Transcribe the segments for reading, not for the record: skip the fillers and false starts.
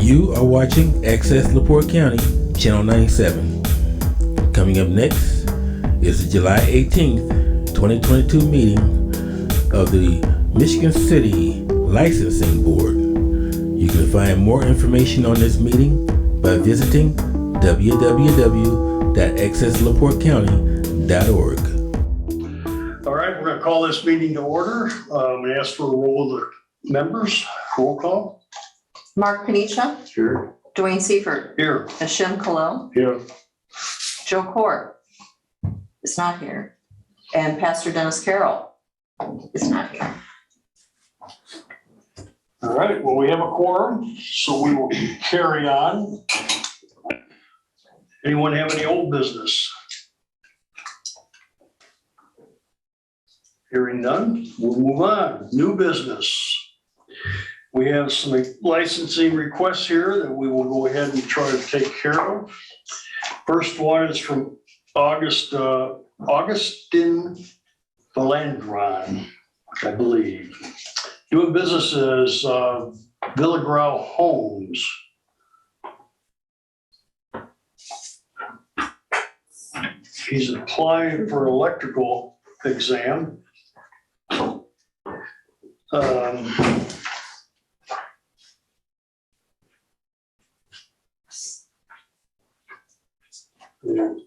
You are watching Access LaPorte County, Channel 97. Coming up next is the July 18th, 2022 meeting of the Michigan City Licensing Board. You can find more information on this meeting by visiting www.accesslaportecounty.org. All right, we're going to call this meeting to order. We ask for a roll of the members. Roll call. Mark Panicia, Here. Dwayne Seifert, Here. Hashem Kalel, Here. Joe Court is not here, and Pastor Dennis Carroll is not here. All right, well, we have a quorum, so we will carry on. Anyone have any old business? Hearing none, we'll move on. New business. We have some licensing requests here that we will go ahead and try to take care of. First one is from Augustin Valandron, I believe. Doing business as Villagrau Homes. He's applying for electrical exam.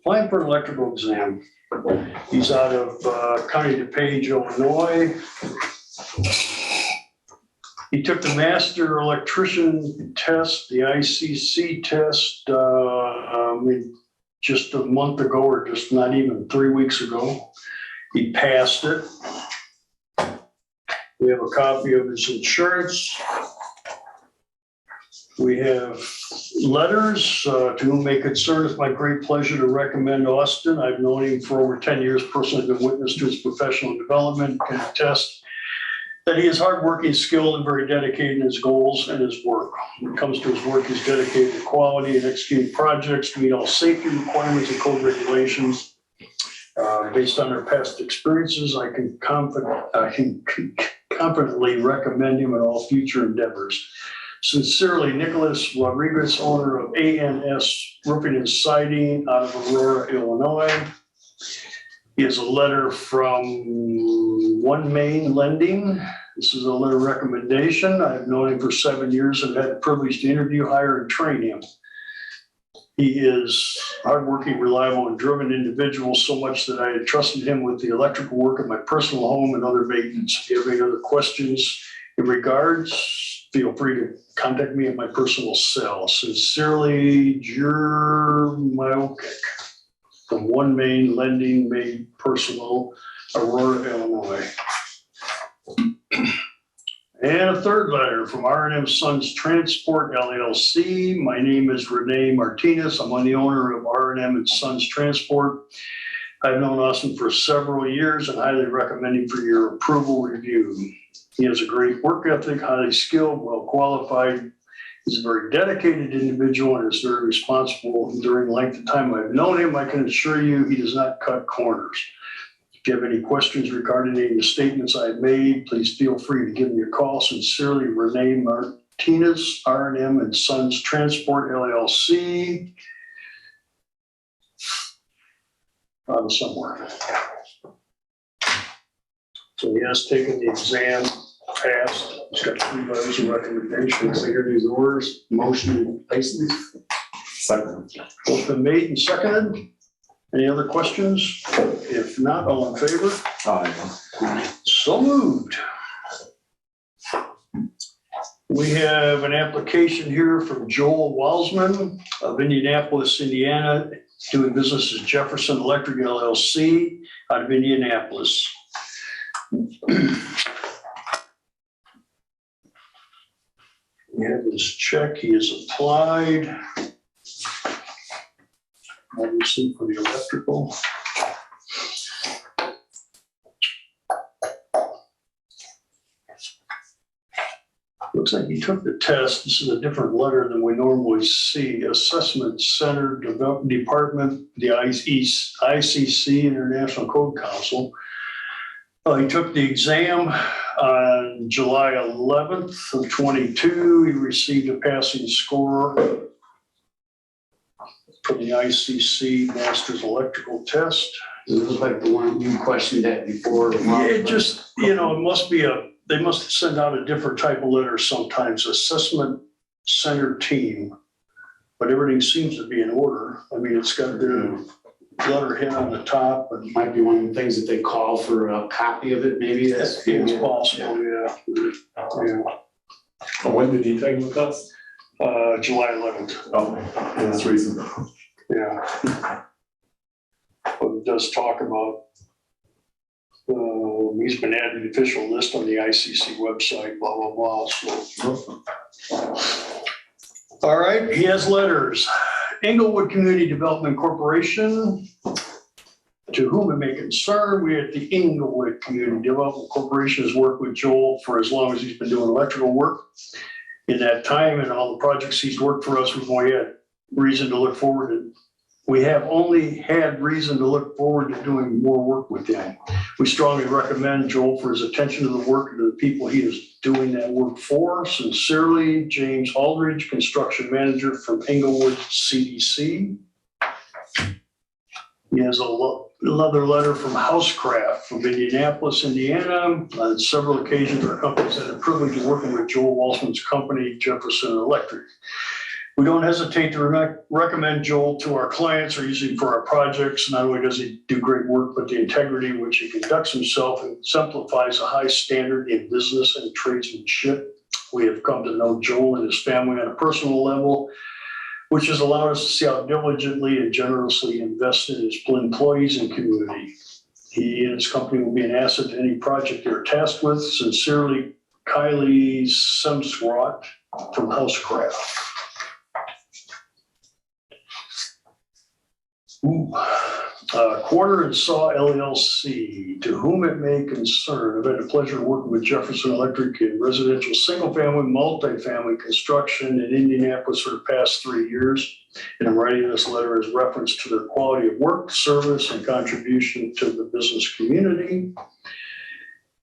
Applying for an electrical exam. He's out of County DuPage, Illinois. He took the master electrician test, the ICC test, just a month ago, or just not even 3 weeks ago. He passed it. We have a copy of his insurance. We have letters to whom may concern. It's my great pleasure to recommend Austin. I've known him for over 10 years, personally been witness to his professional development, can attest that he is hardworking, skilled, and very dedicated in his goals and his work. When it comes to his work, he's dedicated to quality and executing projects to meet all safety requirements and code regulations. Based on our past experiences, I can confidently recommend him in all future endeavors. Sincerely, Nicholas Rodriguez, owner of ANS Roofing and Siding out of Aurora, Illinois. He has a letter from One Main Lending. This is a letter of recommendation. I've known him for 7 years and had the privilege to interview, hire, and train him. He is hardworking, reliable, and driven individual, so much that I had trusted him with the electrical work at my personal home and other maintenance. If you have any other questions in regards, feel free to contact me at my personal cell. Sincerely, Jermiokic from One Main Lending Made Personal, Aurora, Illinois. And a third letter from R&M Sons Transport, LLC. My name is Renee Martinez. I'm the owner of R&M and Sons Transport. I've known Austin for several years and highly recommend him for your approval review. He has a great work ethic, highly skilled, well qualified. He's a very dedicated individual and is very responsible. During the length of time I've known him, I can assure you he does not cut corners. If you have any questions regarding any of the statements I've made, please feel free to give me a call. Sincerely, Renee Martinez, R&M and Sons Transport, LLC. Somewhere. So he has taken the exam, passed. He's got 3 letters of recommendation. So here these orders, motion, license. Second. Both been made and seconded. Any other questions? If not, all in favor? Aye. So moved. We have an application here from Joel Walsman of Indianapolis, Indiana, doing business as Jefferson Electric LLC out of Indianapolis. We have this check. He has applied. Obviously for the electrical. Looks like he took the test. This is a different letter than we normally see. Assessment Center Department, the ICC, International Code Council. He took the exam on July 11th of 22. He received a passing score for the ICC Master's Electrical Test. It looks like the one you questioned that before. It just, it must be they must send out a different type of letter sometimes, assessment center team. But everything seems to be in order. I mean, it's got their letterhead on the top, and Might be one of the things that they call for a copy of it, maybe. That's it's possible, yeah. When did he take the test? July 11th, Oh, that's recent. yeah. But it does talk about, he's been added to the official list on the ICC website, blah, blah, blah, so. All right, he has letters. Englewood Community Development Corporation, to whom it may concern, we at the Englewood Community Development Corporation has worked with Joel for as long as he's been doing electrical work. In that time and all the projects he's worked for us, we've only had reason to look forward to. We have only had reason to look forward to doing more work with him. We strongly recommend Joel for his attention to the work and to the people he is doing that work for. Sincerely, James Aldridge, Construction Manager from Englewood CDC. He has another letter from Housecraft from Indianapolis, Indiana. On several occasions, our company's had the privilege of working with Joel Walshman's company, Jefferson Electric. We don't hesitate to recommend Joel to our clients or use him for our projects. Not only does he do great work, but the integrity in which he conducts himself exemplifies a high standard in business and tradesmanship. We have come to know Joel and his family on a personal level, which has allowed us to see how diligently and generously invested in his employees and community. He and his company will be an asset to any project they're tasked with. Sincerely, Kylie Semswat from Housecraft. Quarter and Saw LLC, to whom it may concern. I've had the pleasure of working with Jefferson Electric in residential, single-family, multifamily construction in Indianapolis for the past 3 years. And I'm writing this letter as reference to their quality of work, service, and contribution to the business community.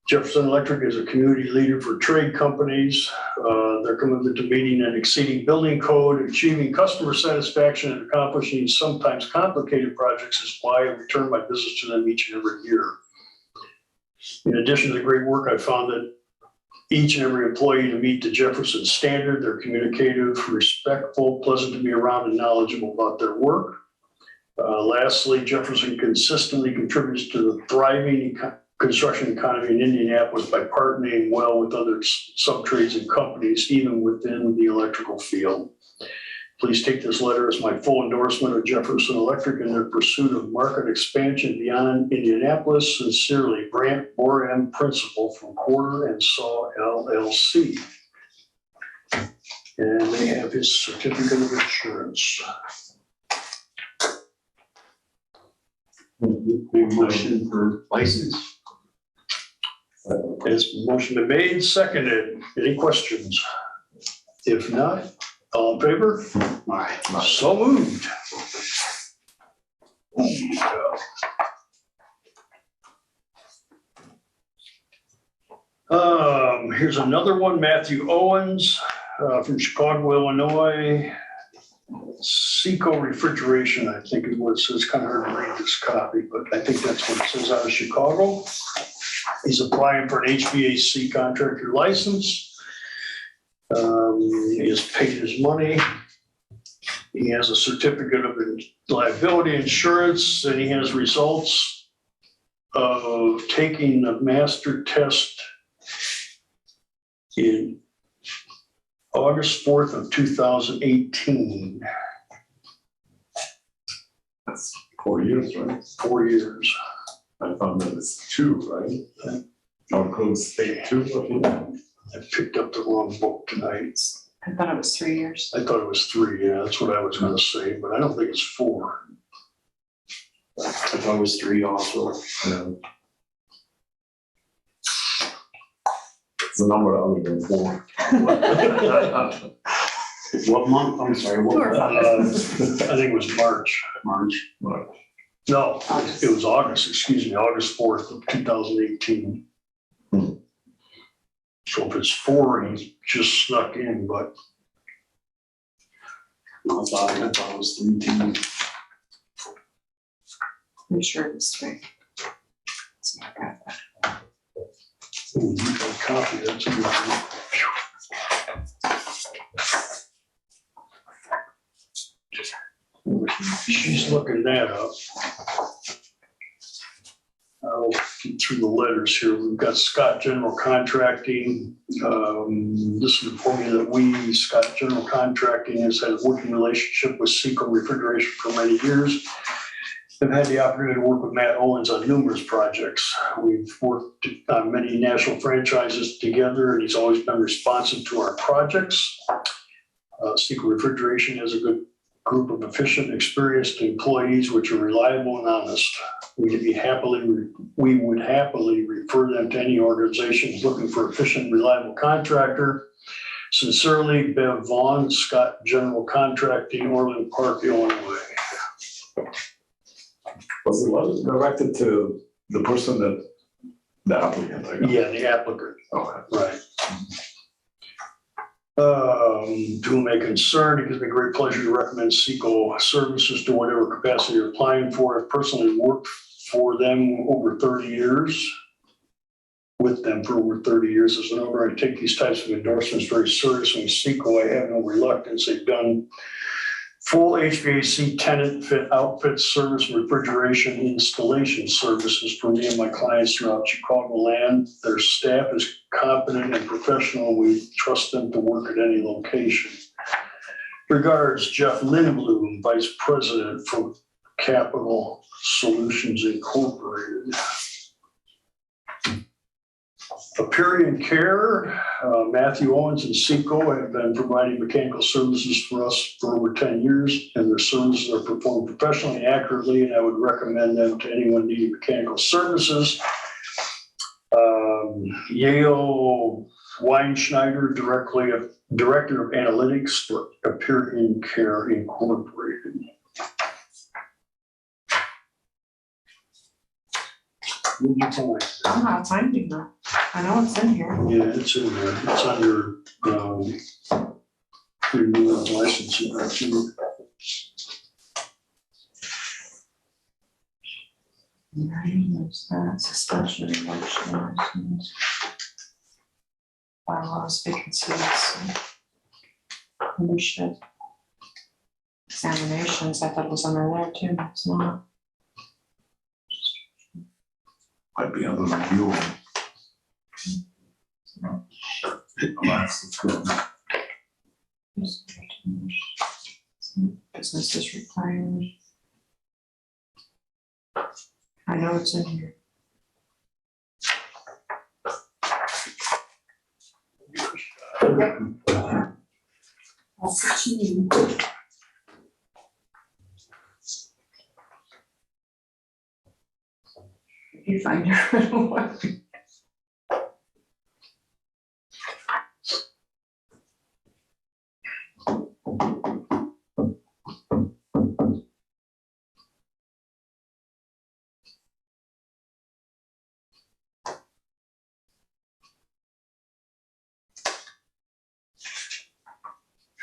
Jefferson Electric is a community leader for trade companies. Their commitment to meeting and exceeding building code, achieving customer satisfaction, and accomplishing sometimes complicated projects is why I return my business to them each and every year. In addition to the great work, I found that each and every employee to meet the Jefferson standard. They're communicative, respectful, pleasant to be around, and knowledgeable about their work. Lastly, Jefferson consistently contributes to the thriving construction economy in Indianapolis by partnering well with other sub-trades and companies, even within the electrical field. Please take this letter as my full endorsement of Jefferson Electric in their pursuit of market expansion beyond Indianapolis. Sincerely, Brant Boram, Principal from Quarter and Saw LLC. And they have his certificate of insurance. Motion for license. Has motion been made, seconded. Any questions? If not, all in favor? Aye. So moved. Here's another one, Matthew Owens from Chicago, Illinois. Seco Refrigeration, I think is what it says. Kind of hard to read this copy, but I think that's what it says out of Chicago. He's applying for an HVAC contractor license. He has paid his money. He has a certificate of liability insurance, and he has results of taking the master test in August 4th of 2018. That's 4 years, right? 4 years. I found that it's 2, right? Our code state 2. I picked up the wrong book tonight. I thought it was 3 years. I thought it was 3, yeah, that's what I was gonna say, but I don't think it's 4. I thought it was 3 also. Yeah. It's a number other than 4. What month? I'm sorry, what Sure. I think it was March. March? Right. No, it was August, excuse me, August 4th of 2018. So if it's 4, he's just snuck in, but I thought it was 3 teams. I'm sure it's 3. ooh, you got a copy, that's a good thing. She's looking that up. I'll get through the letters here. We've got Scott General Contracting. This is informing you that we, Scott General Contracting, has had a working relationship with Seco Refrigeration for many years. I've had the opportunity to work with Matt Owens on numerous projects. We've worked on many national franchises together, and he's always been responsive to our projects. Seco Refrigeration has a good group of efficient, experienced employees which are reliable and honest. We would happily refer them to any organizations looking for efficient, reliable contractor. Sincerely, Bev Vaughn, Scott General Contracting, Orland Park, Illinois. Was the letter directed to the person that, the applicant, I guess? Yeah, the applicant, Okay. right. To whom may concern, it gives me great pleasure to recommend Seco services to whatever capacity you're applying for. I've personally worked for them over 30 years, with them for over 30 years as an owner. I take these types of endorsements very seriously. Seco, I have no reluctance. They've done full HVAC tenant fit outfit service, refrigeration installation services for me and my clients throughout Chicagoland. Their staff is competent and professional. We trust them to work at any location. Regards, Jeff Lindblom, Vice President for Capital Solutions Incorporated. Aperion Care, Matthew Owens and Seco have been providing mechanical services for us for over 10 years, and their services are performed professionally and accurately, and I would recommend them to anyone needing mechanical services. Yale Weinschneider, Director of Analytics for Aperion Care Incorporated. What did you find? I'm not finding that. I know it's in here. Yeah, it's in there. It's under, renewal of licensing. Suspension of election license. Bylaws, vacancies. Membership. Examinations, I thought it was under there too, it's not. Might be under review. That's good. Business is required. I know it's in here. That's what you need. You find her.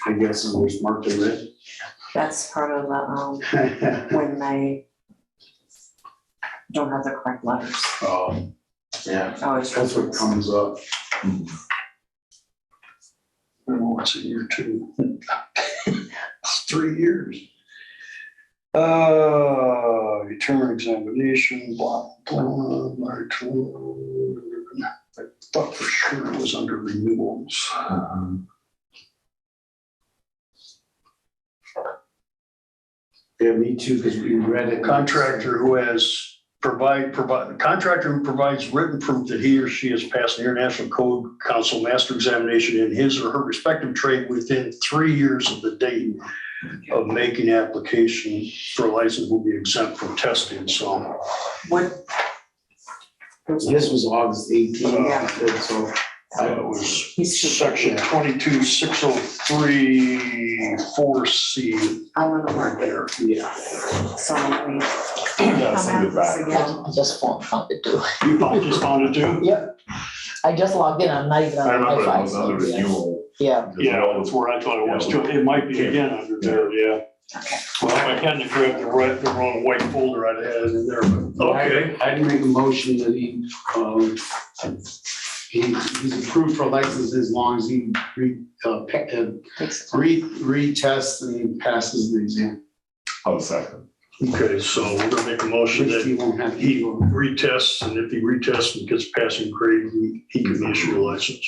I guess it was marked in red. That's part of the, when they don't have the correct letters. Yeah, Always. that's what comes up. Oh, it's a year too. It's 3 years. Return examination, blah, blah, blah. I thought for sure it was under renewals. Yeah, me too, because we read it. Contractor who provides written proof that he or she has passed the International Code Council Master Examination in his or her respective trade within 3 years of the date of making application for a license will be exempt from testing, so. What? This was August 18th, Yeah. so It was He's super section clear. 22603-4C. I'm gonna mark it. There. Yeah. So we Yeah, send it come at this back. again. I just found it too. You just found it too? Yep. I just logged in, I'm not even I on remember it Wi-Fi. was under so, renewal. Yeah, Yeah, that's where I thought it was too. It might be again under there, yeah. Well, if I hadn't grabbed the wrong white folder, I'd have had it in there, but, okay. I'd make a motion that he's approved for license as long as he Takes retests and passes the exam. I'll second. Okay, so we're gonna make a motion Which he that won't have to he do. retests, and if he retests and gets passing grade, he can be issued a license.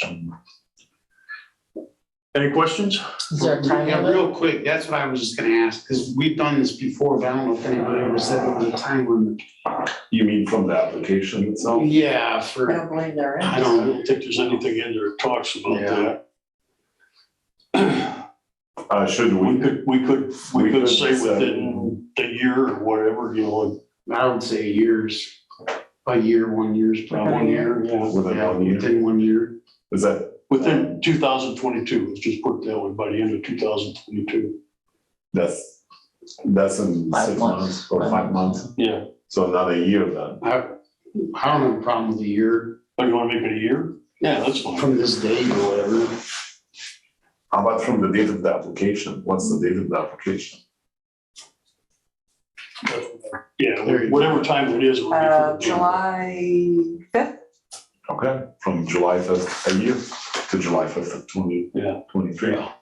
Any questions? is there a time Yeah, limit? real quick, that's what I was just gonna ask, because we've done this before, but I don't know if anybody ever said there was a time limit. You mean from the application itself? Yeah, I for, don't believe there is. I I don't don't think there's anything in there that talks about Yeah. that. Should We we? could We could say say- within the year or whatever, you know, I would say years, a year, 1 year's about probably. 1 year, yeah. Within Yeah, 1 year? within 1 year. Is that, Within 2022, let's just put that one, by the end of 2022. that's in 5 6 months. months or 5 months? Yeah, So another year then? I don't have a problem with a year oh, you wanna make it a year? Yeah, that's fine. from this date or whatever. How about from the date of the application? What's the date of the application? Yeah, whatever time it is. it would be for the July 5th? Okay, from July 5th a year to July 5th of 2023. Yeah.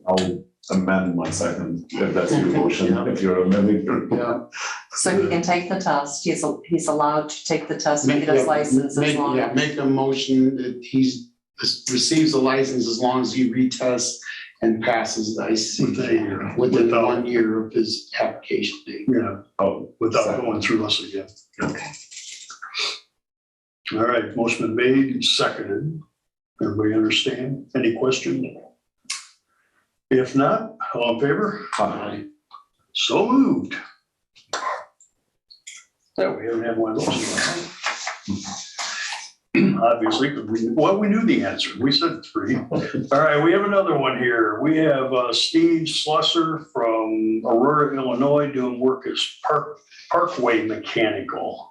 I'll amend my second, if that's your motion, if you're amending. Yeah. So he can take the test. He's allowed to take the test and Make- get his yeah, license as make- long Yeah, as. make a motion that he's receives a license as long as he retests and passes the IC Within a year. within Without- 1 year of his application date. Yeah, Oh, without second. going through us again. Okay. All right, motion been made and seconded. Everybody understand? Any questions? If not, all in favor? Aye. So moved. Yeah, we haven't had one of those in a while. Obviously, 'cause we knew the answer. We said 3. All right, we have another one here. We have Steve Slusser from Aurora, Illinois, doing work as Parkway Mechanical.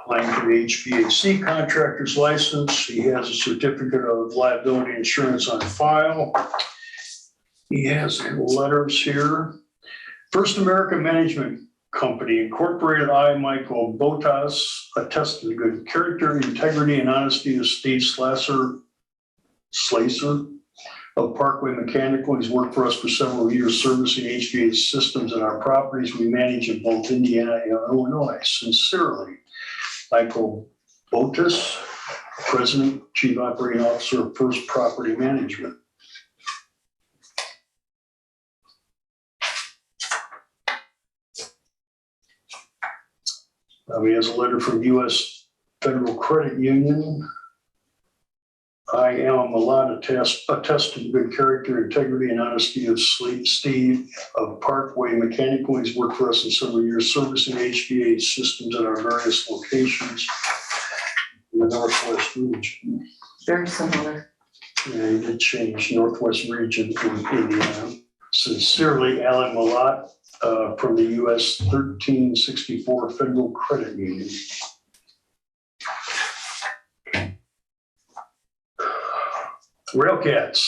Applying for the HVAC contractor's license. He has a certificate of liability insurance on file. He has letters here. First American Management Company Incorporated, I, Michael Botas, attest to the good character, integrity, and honesty of Steve Slacer of Parkway Mechanical. He's worked for us for several years servicing HVAC systems at our properties we manage in both Indiana and Illinois. Sincerely, Michael Botas, President, Chief Operating Officer of First Property Management. He has a letter from U.S. Federal Credit Union. I am allowed to attest to the good character, integrity, and honesty of Steve of Parkway Mechanical. He's worked for us in several years servicing HVAC systems at our various locations in the Northwest region. Very similar. And he did change Northwest region in Indiana. Sincerely, Alan Malott, from the US 1364 Federal Credit Union. Railcats.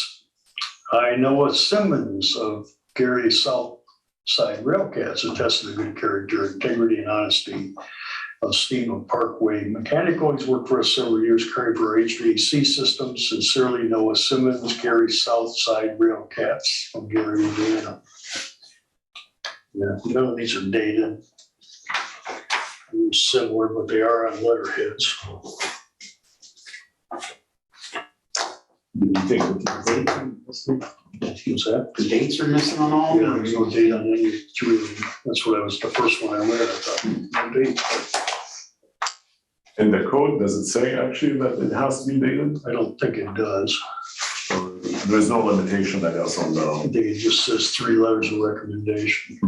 I know Simmons of Gary Southside Railcats attest to the good character, integrity, and honesty of Steve of Parkway Mechanical. He's worked for us several years, caring for our HVAC systems. Sincerely, Noah Simmons, Gary Southside Railcats from Gary, Indiana. Yeah, none of these are dated. Similar, but they are on letterheads. Did you take the date? What's that? The dates are missing on all Yeah, of there's them. no date on any three of them. That's what I was, the first one I read, I thought, no date. In the code, does it say actually that it has to be dated? I don't think it does. Or There's no limitation, I guess, on I think it just says 3 letters of recommendation.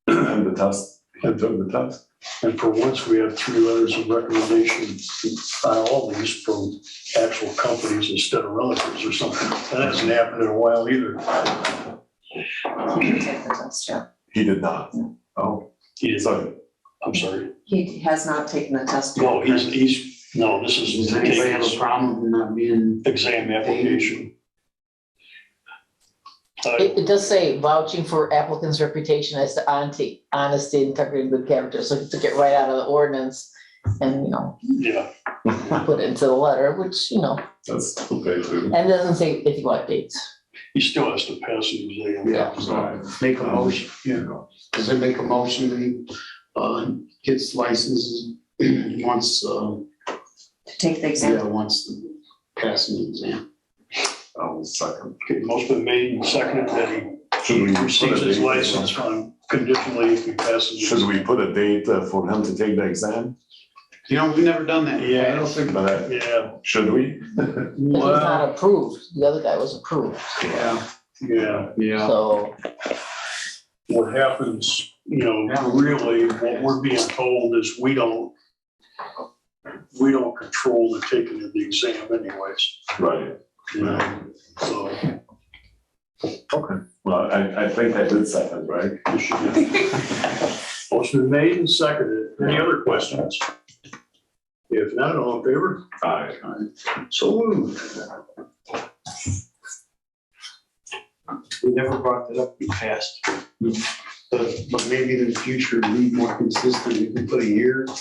and the test, he took the test. And for once, we have 3 letters of recommendation on all these from actual companies instead of relatives or something. That hasn't happened in a while either. He didn't take the test yet. He did not. Oh, so I'm sorry. He has not taken the test. yet. No, no, this is Does anybody have a problem with not being? exam application. It does say vouching for applicant's reputation as to honesty, integrity, and good character, so he took it right out of the ordinance and, Yeah, put it into the letter, which, that's okay too. and it doesn't say anything about dates. he still has to pass the exam. Yeah, so make a motion, does it make a motion that he gets licenses once, To take the exam. once passing the exam? I'll second. Okay, most been made and seconded that Should he we put receives a his date? license on conditionally if he passes. the Should we put a date for him to take the exam? We've never done that. Yeah. I don't think, But Yeah, should we? But he's not approved, the other guy was approved, yeah. so. What happens, really, what we're being told is we don't control the taking of the exam anyways. Right. So. Okay. Well, I think I did second, right? you should- Motion been made and seconded. Any other questions? If not, all in favor? Aye. So moved. we never brought that up in the past. But maybe in the future, to be more consistent, we can put a year. I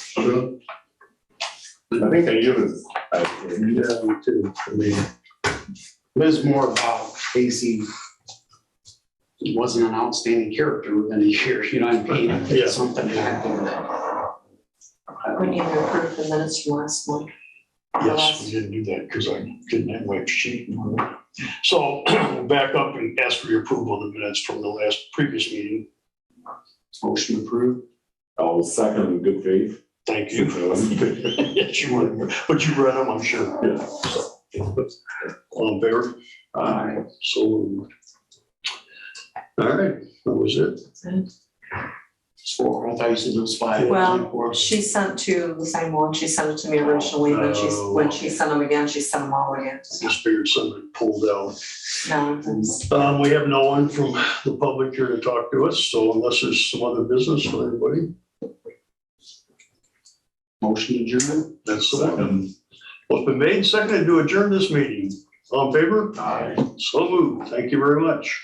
think I use Yeah, me too. I mean, But it's more about Casey wasn't an outstanding character within a year, you know what I mean? Yeah. Something happened. We need to approve the minutes from last month. Yes, we didn't do that because I didn't have my sheet. So back up and ask for your approval of the minutes from the previous meeting. Motion approved. I'll second in good faith. Thank you. Yes, you were, but you read them, I'm sure. Yeah. All in favor? Aye. So moved. All right, that was it. It's 4, I thought you said it was 5. Well, she sent to the same one, she sent it to me originally, then when she sent them again, she sent them all again. Just figured somebody pulled out. No, it's- We have no one from the public here to talk to us, so unless there's some other business for anybody, Motion adjourned. that's the one. Second. What's been made, and seconded to adjourn this meeting. All in favor? Aye. So moved. Thank you very much.